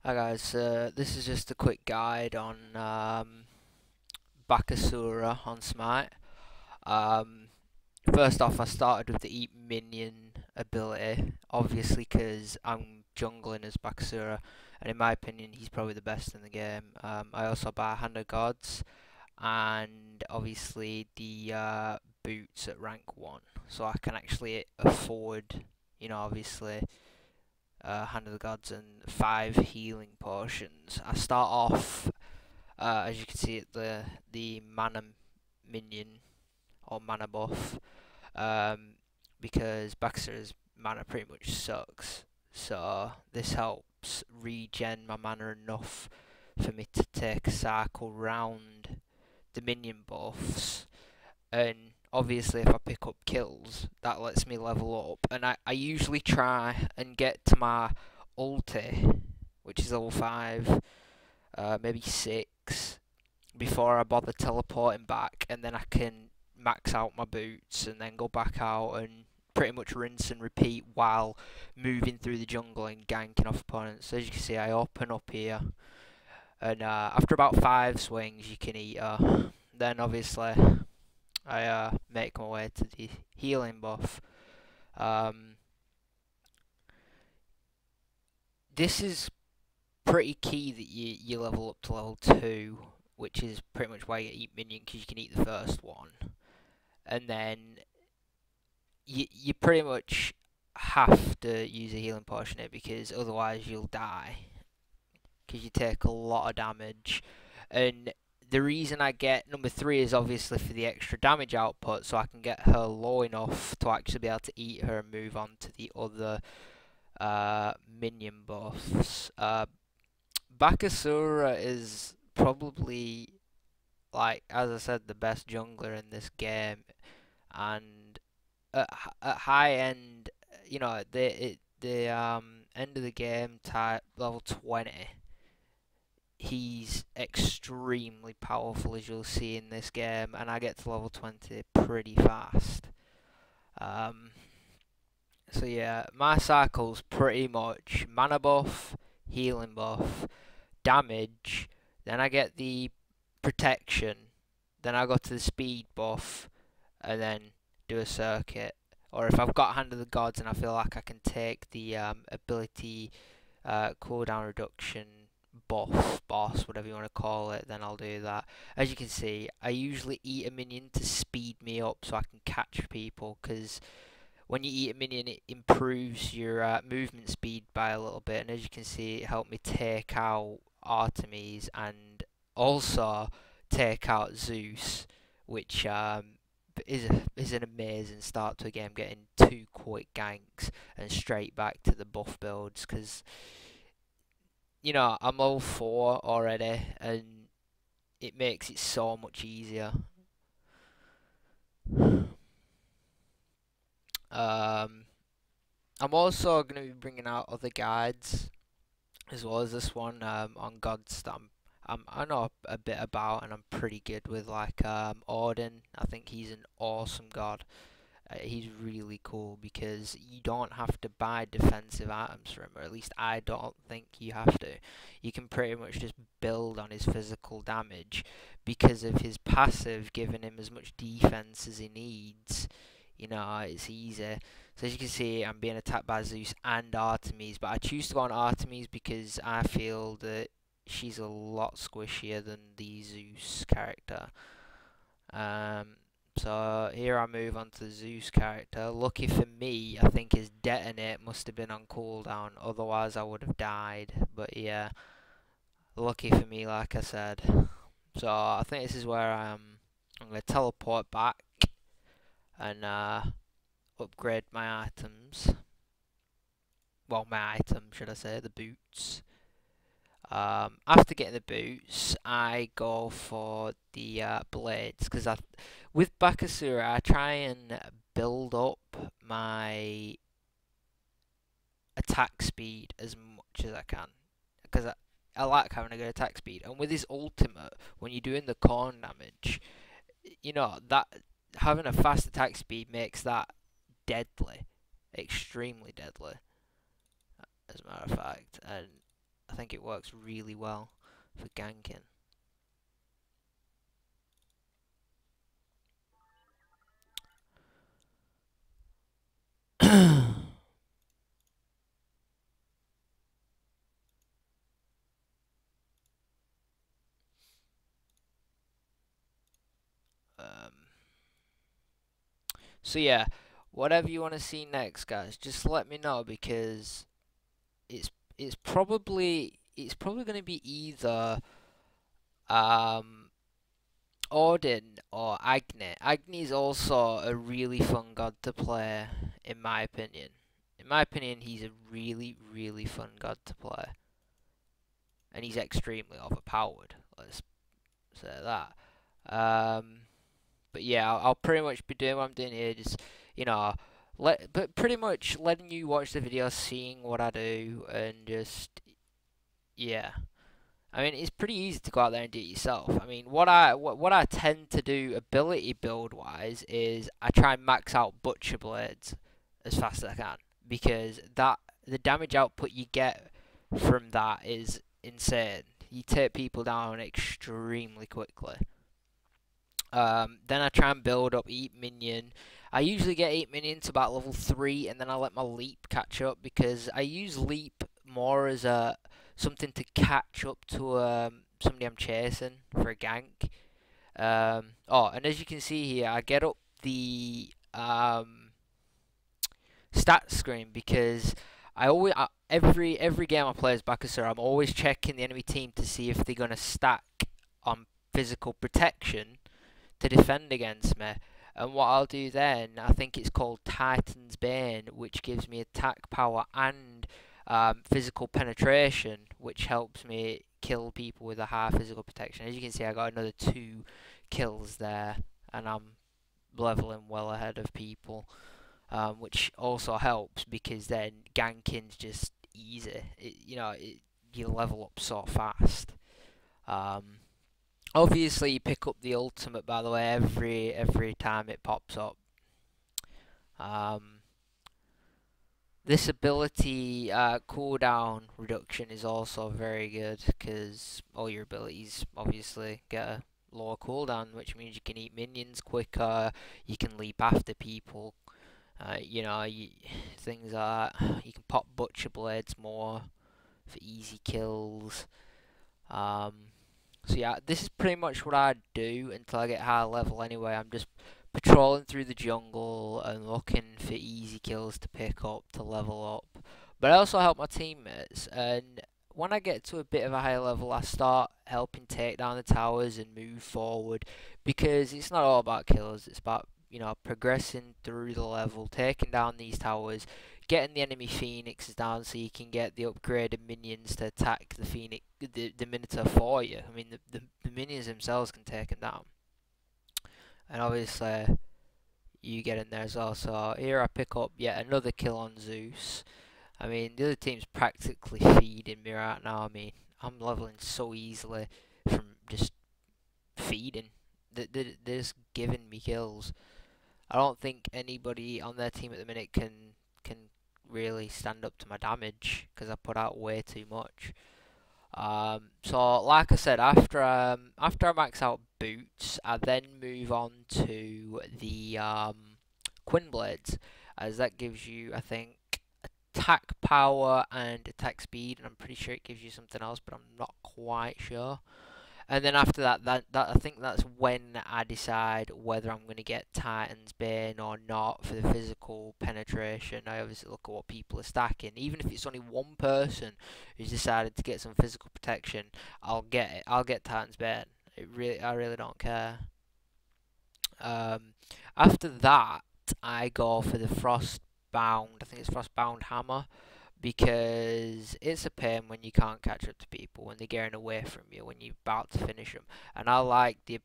Hi guys, this is just a quick guide on Bakasura on Smite. Um, First off, I started with the Eat Minion ability, obviously because I'm jungling as Bakasura, and in my opinion he's probably the best in the game. I also buy Hand of Gods, and obviously the boots at rank 1, so I can actually afford, obviously Hand of the Gods and 5 healing potions. I start off, as you can see, at the mana minion or mana buff, because Baxter's mana pretty much sucks. So this helps regen my mana enough for me to take a cycle round the minion buffs, and obviously if I pick up kills that lets me level up, and I usually try and get to my ulti, which is level 5, maybe 6, before I bother teleporting back, and then I can max out my boots and then go back out and pretty much rinse and repeat while moving through the jungle and ganking off opponents. So as you can see, I open up here, and after about 5 swings you can eat her. Then obviously I make my way to the healing buff. This is pretty key that you level up to level 2, which is pretty much why you eat minion, because you can eat the first one. And then you pretty much have to use a healing potion here, because otherwise you'll die, because you take a lot of damage. And the reason I get number 3 is obviously for the extra damage output, so I can get her low enough to actually be able to eat her and move on to the other minion buffs. Bakasura is probably, like, as I said, the best jungler in this game, and at high end, at the end of the game, type level 20, he's extremely powerful, as you'll see in this game, and I get to level 20 pretty fast. So yeah, my cycle's pretty much mana buff, healing buff, damage, then I get the protection, then I go to the speed buff, and then do a circuit. Or if I've got Hand of the Gods and I feel like I can take the ability cooldown reduction buff, boss, whatever you want to call it, then I'll do that. As you can see, I usually eat a minion to speed me up so I can catch people, because when you eat a minion it improves your movement speed by a little bit, and as you can see it helped me take out Artemis and also take out Zeus, which is an amazing start to a game, getting 2 quick ganks and straight back to the buff builds, because I'm level 4 already and it makes it so much easier. I'm also going to be bringing out other guides as well as this one on gods that I know a bit about, and I'm pretty good with, like Odin. I think he's an awesome god. He's really cool because you don't have to buy defensive items for him, or at least I don't think you have to. You can pretty much just build on his physical damage because of his passive giving him as much defense as he needs. It's easy. So as you can see, I'm being attacked by Zeus and Artemis, but I choose to go on Artemis because I feel that she's a lot squishier than the Zeus character. So here I move on to the Zeus character. Lucky for me, I think his detonate must have been on cooldown, otherwise I would have died. But yeah, lucky for me, like I said. So I think this is where I'm going to teleport back and upgrade my items. Well, my item, should I say, the boots. After getting the boots, I go for the blades, because with Bakasura I try and build up my attack speed as much as I can, because I like having a good attack speed. And with his ultimate, when you're doing the corn damage, that having a fast attack speed makes that deadly, extremely deadly, as a matter of fact. And I think it works really well for ganking. um, so yeah, whatever you want to see next, guys, just let me know, because it's it's probably going to be either um Odin or Agni. Agni is also a really fun god to play, in my opinion. In my opinion, he's a really, really fun god to play. And he's extremely overpowered, let's say that. But yeah, I'll pretty much be doing what I'm doing here, just, you know, but pretty much letting you watch the video, seeing what I do, and just, yeah. I mean, it's pretty easy to go out there and do it yourself. I mean, what I tend to do ability build wise is I try and max out Butcher Blades as fast as I can, because the damage output you get from that is insane. You take people down extremely quickly. Then I try and build up Eat Minion. I usually get Eat Minion to about level 3, and then I let my Leap catch up, because I use Leap more as a something to catch up to somebody I'm chasing for a gank. Oh, and as you can see here, I get up the stat screen, because every game I play as Bakasura, I'm always checking the enemy team to see if they're gonna stack on physical protection to defend against me. And what I'll do then, I think it's called Titan's Bane, which gives me attack power and physical penetration, which helps me kill people with a high physical protection. As you can see, I got another 2 kills there, and I'm leveling well ahead of people, which also helps, because then ganking's just easy. You level up so fast. Obviously, you pick up the ultimate, by the way, every time it pops up. This ability cooldown reduction is also very good, because all your abilities obviously get a lower cooldown, which means you can eat minions quicker, you can leap after people, things like that. You can pop Butcher Blades more for easy kills. So yeah, this is pretty much what I do until I get high level anyway. I'm just patrolling through the jungle and looking for easy kills to pick up to level up. But I also help my teammates, and when I get to a bit of a higher level, I start helping take down the towers and move forward, because it's not all about kills, it's about, progressing through the level, taking down these towers, getting the enemy phoenixes down so you can get the upgraded minions to attack the phoenix, the minotaur for you. I mean, the minions themselves can take them down, and obviously you get in there as well. So here I pick up yet another kill on Zeus. I mean, the other team's practically feeding me right now. I mean, I'm leveling so easily from just feeding. They're just giving me kills. I don't think anybody on their team at the minute can really stand up to my damage, because I put out way too much. So like I said, after I max out boots, I then move on to the Quinn Blades, as that gives you, I think, attack power and attack speed, and I'm pretty sure it gives you something else, but I'm not quite sure. And then after that I think that's when I decide whether I'm going to get Titan's Bane or not for the physical penetration. I obviously look at what people are stacking. Even if it's only one person who's decided to get some physical protection, I'll get it. I'll get Titan's Bane. I really don't care. After that, I go for the Frostbound. I think it's Frostbound Hammer, because it's a pain when you can't catch up to people, when they're getting away from you, when you're about to finish them. And I like the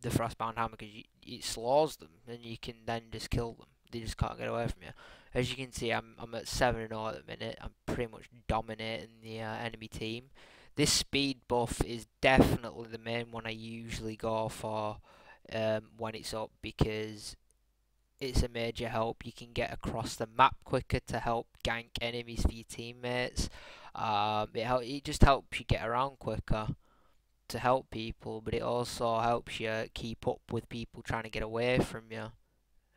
Frostbound Hammer, because it slows them, and you can then just kill them. They just can't get away from you. As you can see, I'm at 7-0 at the minute. I'm pretty much dominating the enemy team. This speed buff is definitely the main one I usually go for when it's up, because it's a major help. You can get across the map quicker to help gank enemies for your teammates. It just helps you get around quicker to help people, but it also helps you keep up with people trying to get away from you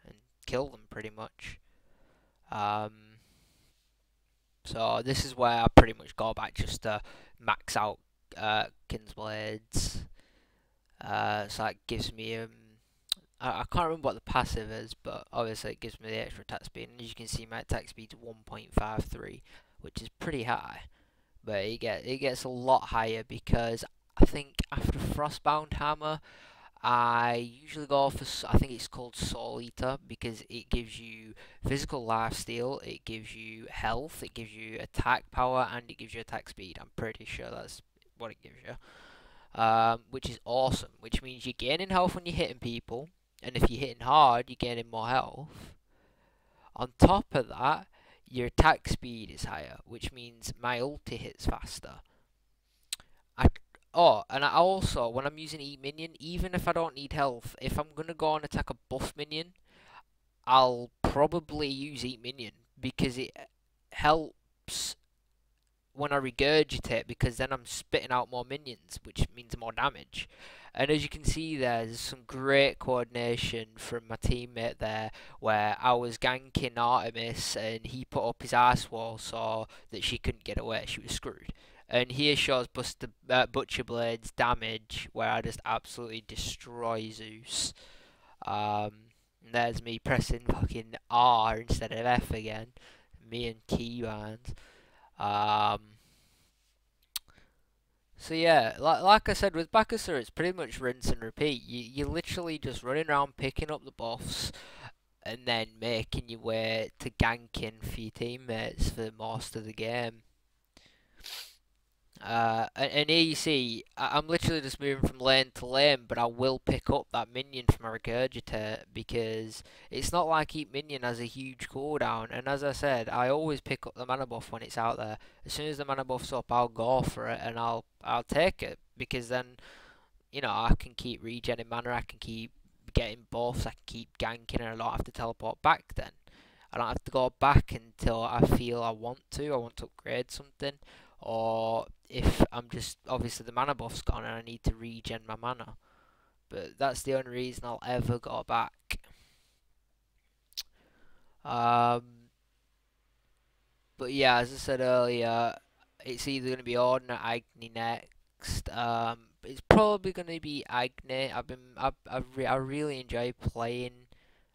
and kill them pretty much. Um, so this is where I pretty much go back just to max out Kinsblades. So that gives me I can't remember what the passive is, but obviously it gives me the extra attack speed. And as you can see, my attack speed is 1.53, which is pretty high. But it gets a lot higher because I think after Frostbound Hammer, I usually go for, I think it's called Soul Eater, because it gives you physical lifesteal, it gives you health, it gives you attack power, and it gives you attack speed. I'm pretty sure that's what it gives you. Which is awesome, which means you're gaining health when you're hitting people, and if you're hitting hard, you're gaining more health. On top of that, your attack speed is higher, which means my ulti hits faster. And I also, when I'm using Eat Minion, even if I don't need health, if I'm going to go and attack a buff minion, I'll probably use Eat Minion, because it helps when I regurgitate, because then I'm spitting out more minions, which means more damage. And as you can see, there's some great coordination from my teammate there, where I was ganking Artemis and he put up his ice wall so that she couldn't get away. She was screwed. And here shows Butcher Blade's damage, where I just absolutely destroy Zeus. And there's me pressing fucking R instead of F again. Me and keybinds. So yeah, like I said, with Bakasura, it's pretty much rinse and repeat. You're literally just running around picking up the buffs and then making your way to ganking for your teammates for most of the game. And here you see, I'm literally just moving from lane to lane, but I will pick up that minion from a regurgitate, because it's not like Eat Minion has a huge cooldown. And as I said, I always pick up the mana buff when it's out there. As soon as the mana buff's up, I'll go for it and I'll take it, because then, you know, I can keep regenerating mana, I can keep getting buffs, I can keep ganking, and I don't have to teleport back then. I don't have to go back until I feel I want to upgrade something, or if I'm just, obviously the mana buff's gone and I need to regen my mana. But that's the only reason I'll ever go back. But yeah, as I said earlier, it's either going to be Ordin or Agni next. It's probably going to be Agni. I really enjoy playing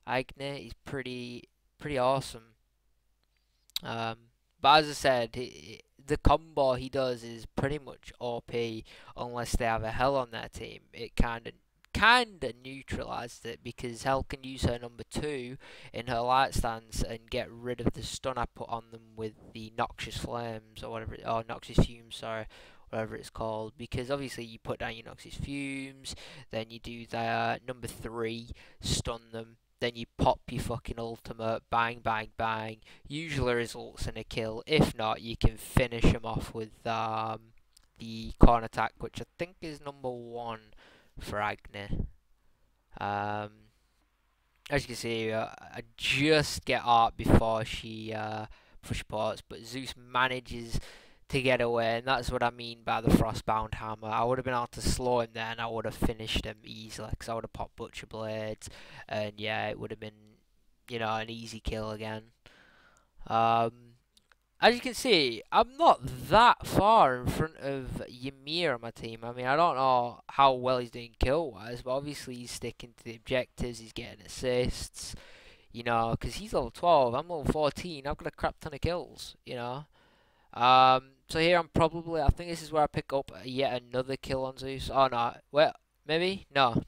Agni. He's pretty awesome. But as I said, the combo he does is pretty much OP unless they have a Hell on their team. It kind of neutralized it, because Hell can use her number 2 in her light stance and get rid of the stun I put on them with the Noxious Flames, or whatever, or Noxious Fumes, sorry, whatever it's called. Because obviously you put down your Noxious Fumes, then you do the number 3, stun them, then you pop your fucking ultimate, bang, bang, bang. Usually results in a kill. If not, you can finish them off with the corn attack, which I think is number 1 for Agni. As you can see, I just get art before she ports, but Zeus manages to get away, and that's what I mean by the Frostbound Hammer. I would have been able to slow him there, and I would have finished him easily, because I would have popped Butcher Blades, and yeah, it would have been, you know, an easy kill again. As you can see, I'm not that far in front of Ymir on my team. I mean, I don't know how well he's doing kill-wise, but obviously he's sticking to the objectives, he's getting assists, you know, because he's level 12, I'm level 14, I've got a crap ton of kills, you know. So here I'm probably, I think this is where I pick up yet another kill on Zeus. Oh no, well, maybe? No.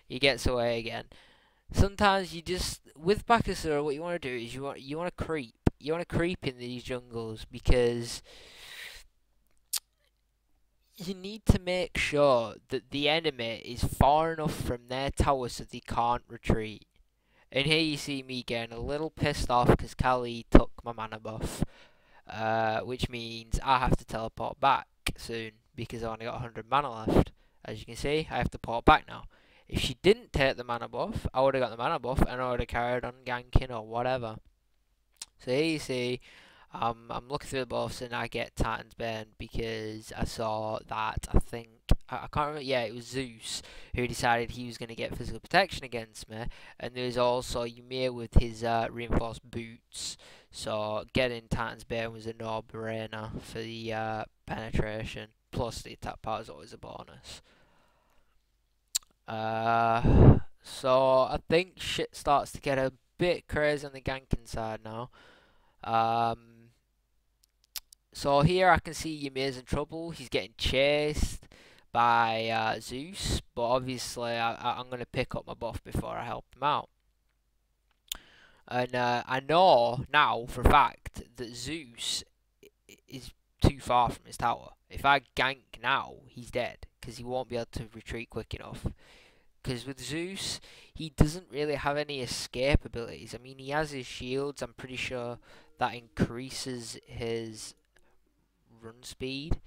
He gets away again. Sometimes you just, with Bakasura, what you want to do is you want to creep. You want to creep in these jungles, because you need to make sure that the enemy is far enough from their tower so they can't retreat. And here you see me getting a little pissed off because Kali took my mana buff. Which means I have to teleport back soon, because I only got 100 mana left. As you can see, I have to port back now. If she didn't take the mana buff, I would have got the mana buff and I would have carried on ganking or whatever. So here you see, I'm looking through the buffs and I get Titan's Bane because I saw that, I think, I can't remember, yeah, it was Zeus who decided he was going to get physical protection against me, and there's also Ymir with his reinforced boots, so getting Titan's Bane was a no-brainer for the penetration, plus the attack power is always a bonus. So I think shit starts to get a bit crazy on the ganking side now. So here I can see Ymir's in trouble. He's getting chased by Zeus, but obviously I'm going to pick up my buff before I help him out. And I know now for a fact that Zeus is too far from his tower. If I gank now, he's dead, because he won't be able to retreat quick enough. Because with Zeus, he doesn't really have any escape abilities. I mean, he has his shields. I'm pretty sure that increases his run speed.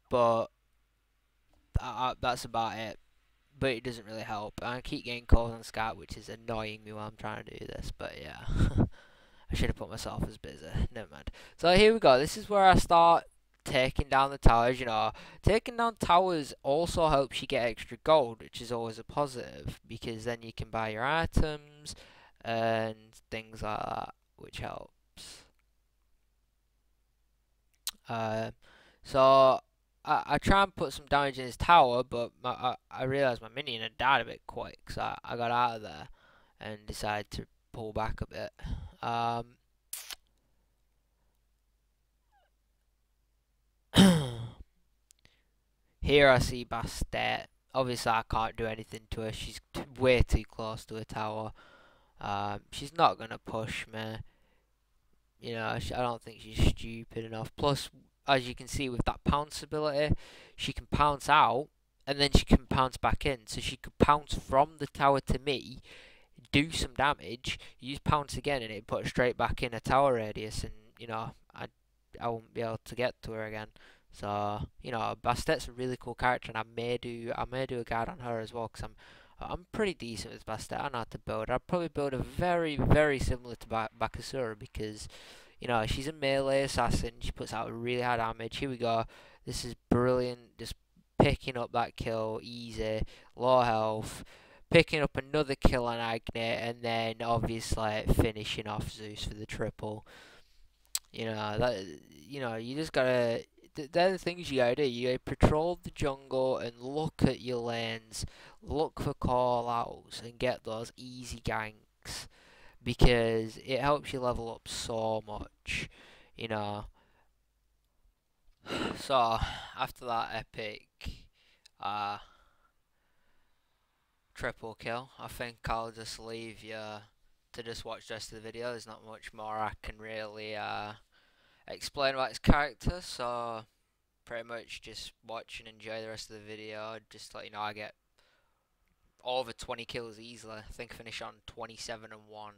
But that's about it. But it doesn't really help. I keep getting calls on Skype, which is annoying me while I'm trying to do this. But yeah, I should have put myself as busy. Never mind. So here we go. This is where I start taking down the towers. You know, taking down towers also helps you get extra gold, which is always a positive, because then you can buy your items and things like that, which helps. So I try and put some damage in his tower, but I realised my minion had died a bit quick, so I got out of there and decided to pull back a bit. Here I see Bastet. Obviously I can't do anything to her, she's way too close to her tower. She's not going to push me. You know, I don't think she's stupid enough. Plus, as you can see with that pounce ability, she can pounce out and then she can pounce back in. So she could pounce from the tower to me, do some damage, use pounce again, and it put her straight back in a tower radius, and you know, I won't be able to get to her again. So you know, Bastet's a really cool character, and I may do a guide on her as well, because I'm pretty decent with Bastet. I know how to build her. I'd probably build her very similar to Bakasura, because you know, she's a melee assassin. She puts out really high damage. Here we go. This is brilliant. Just picking up that kill, easy, low health. Picking up another kill on Agni, and then obviously finishing off Zeus for the triple. You know that. You know, you just gotta. They're the things you gotta do. You gotta patrol the jungle and look at your lanes, look for call outs, and get those easy ganks, because it helps you level up so much, you know. So after that epic triple kill, I think I'll just leave you to just watch the rest of the video. There's not much more I can really explain about his character, so pretty much just watch and enjoy the rest of the video. Just to let you know, I get over 20 kills easily. I think I finish on 27 and 1.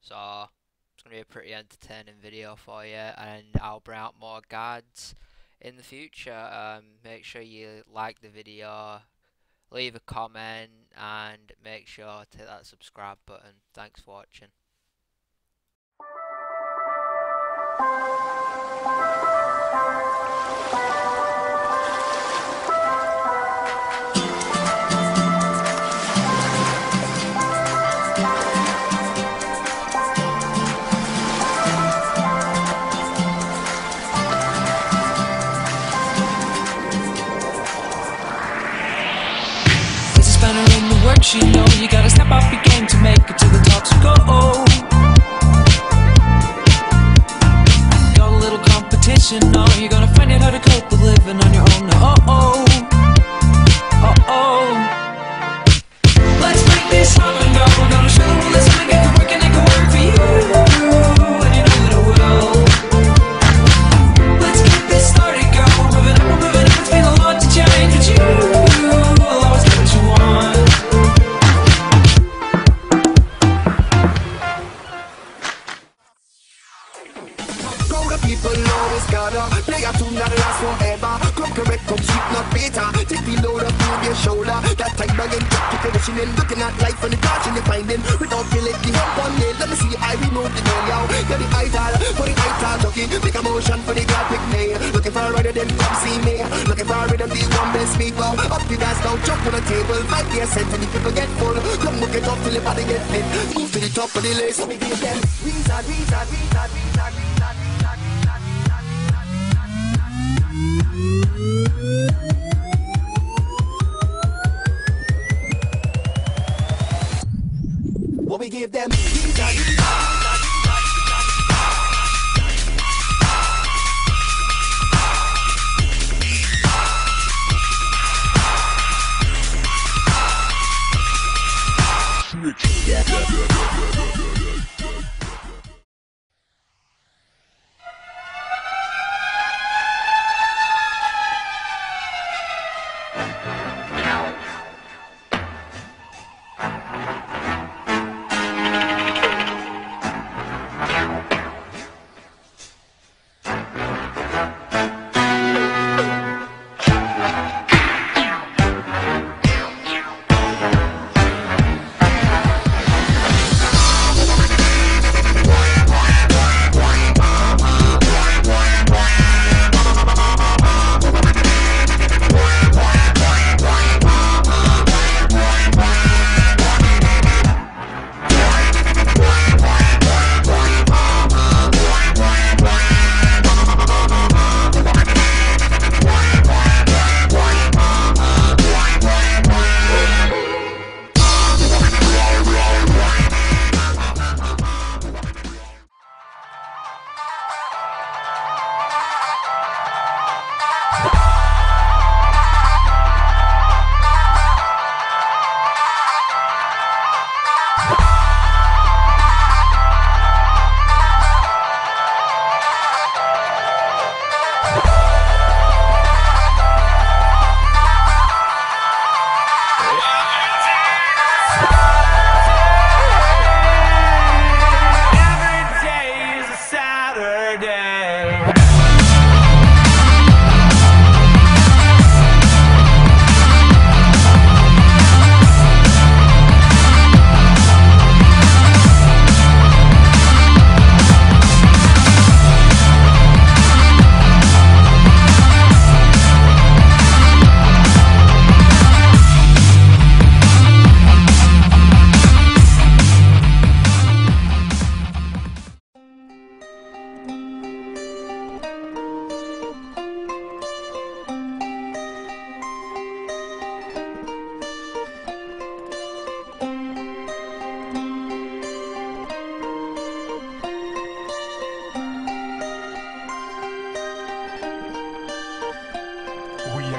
So it's going to be a pretty entertaining video for you, and I'll bring out more guides in the future. Make sure you like the video, leave a comment, and make sure to hit that subscribe button. Thanks for watching. You know you gotta step up your game to make it to the top, so go. Got a little competition, no, you're gonna find it hard to cope with living on your own now. Let's make this happen, go. We're gonna show them let's make it work, and it can work for you, and you know that it will. Let's get this started, go. We're moving up, it's been a lot to change, but you will always get what you want. People always gotta play a tune that lasts forever. Conquer it. come sweet, not bitter. Take the load up on your shoulder. That time again, keep conditioning, looking at life and the passion you're finding. Without feeling the help on nail, let me see I remove the nail, yo. Get the ital, for the ital, jockey. Make a motion for the girl, pick me. Looking for a rider, then come see me. Looking for a rhythm, the one best people. Up the dance now, jump on the table. 5 years cent and the people get full. Come look it up till the body get lit. Move to the top of the list, let me give them. Retard, retard, retard, retard, retard, retard, retard, what we give them?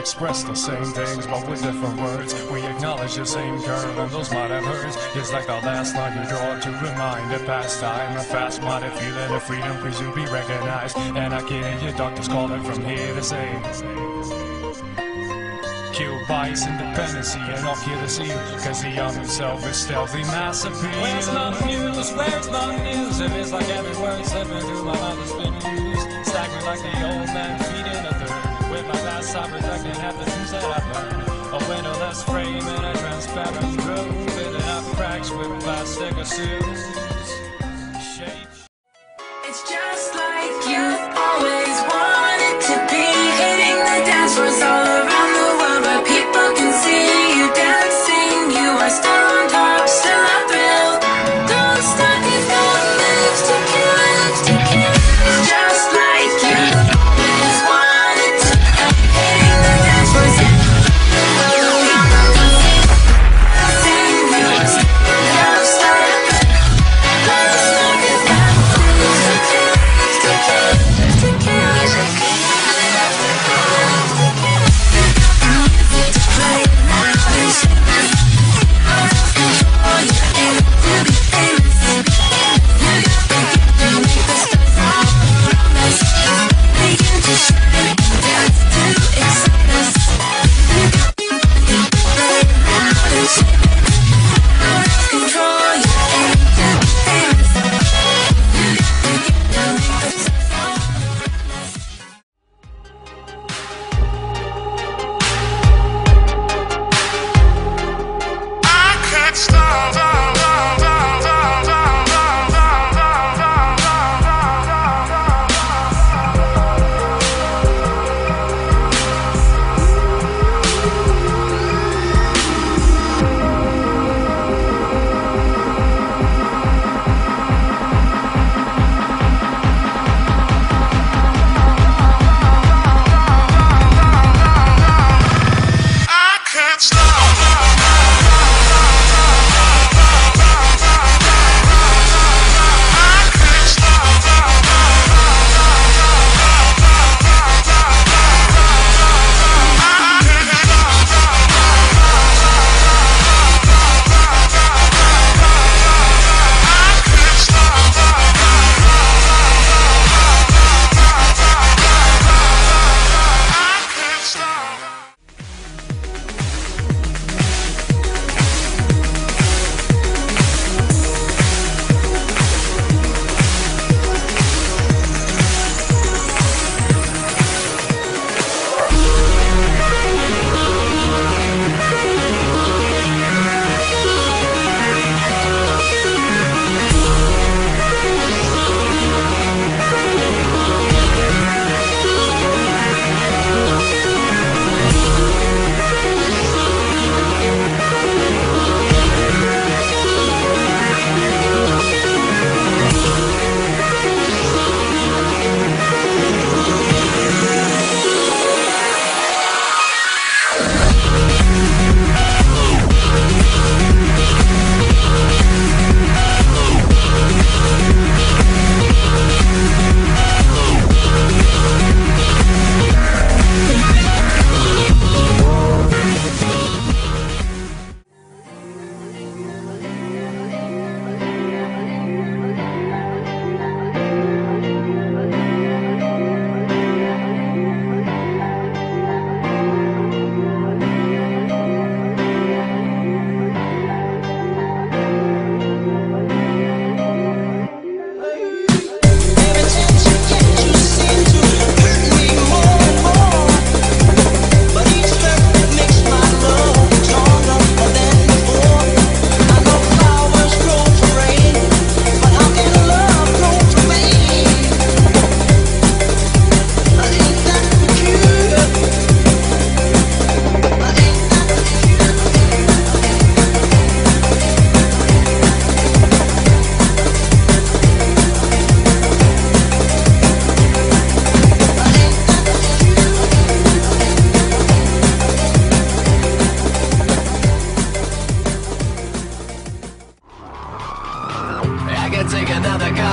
Express the same things, but with different words. We acknowledge the same curve, and those might have hurt. Just like the last line you draw to remind of past time. A fast-minded feeling of freedom, please to be recognized. And I can hear your doctors calling from here to say, kill bias, independency, and all kill the seal. Cause the young himself is stealthy mass appeal. Where's my news? Where's my news? If it's like every word slipping through my mouth has been used. Staggering like the old man feeding a third. With my glass I protecting half the things that I've learned. A windowless frame and a transparent room. Filling up cracks with plastic assumes. It's just like you've always wanted to be. Hitting the dance floors all around the world where people can see you dancing. You are still on top, still a thrill. Don't stop, you've got moves to kill. It's just like you've always wanted to be. Hitting the dance floors all around the world. You are still on top, still a thrill.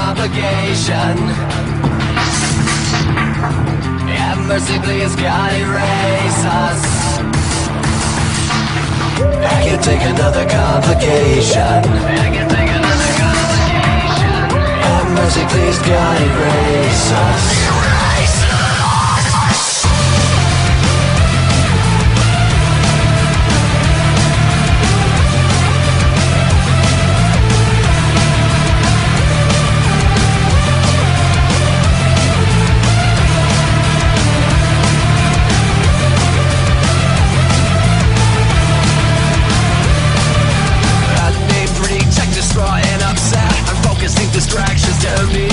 complication. Have mercy, please, God, erase us. I can't take another complication. I can't take another complication. Have mercy, please, God, erase us. Distractions to me.